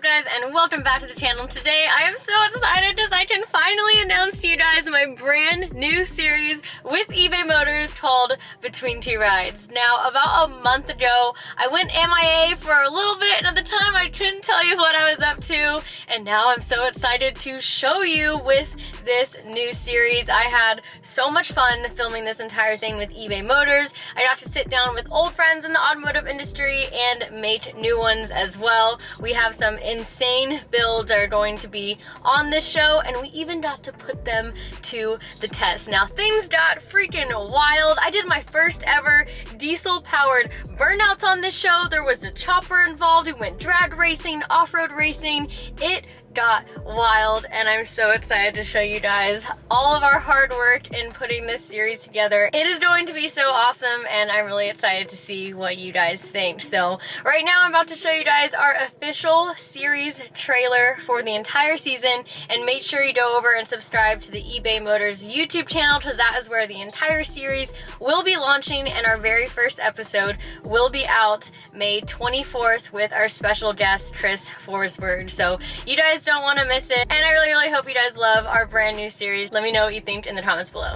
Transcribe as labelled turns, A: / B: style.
A: guys, and welcome back to the channel. Today I am so excited because I can finally announce to you guys my brand new series with eBay Motors called Between Two Rides. Now, about a month ago, I went MIA for a little bit, and at the time I couldn't tell you what I was up to, and now I'm so excited to show you with this new series. I had so much fun filming this entire thing with eBay Motors. I got to sit down with old friends in the automotive industry and make new ones as well. We have some insane builds that are going to be on this show, and we even got to put them to the test. Now, things got freaking wild. I did my first ever diesel-powered burnouts on this show. There was a chopper involved. We went drag racing, off-road racing. It got wild, and I'm so excited to show you guys all of our hard work in putting this series together. It is going to be so awesome, and I'm really excited to see what you guys think. So right now I'm about to show you guys our official series trailer for the entire season, and make sure you go over and subscribe to the eBay Motors YouTube channel, because that is where the entire series will be launching, and our very first episode will be out May 24th with our special guest Chris Forsberg. So you guys don't want to miss it, and I really hope you guys love our brand new series. Let me know what you think in the comments below.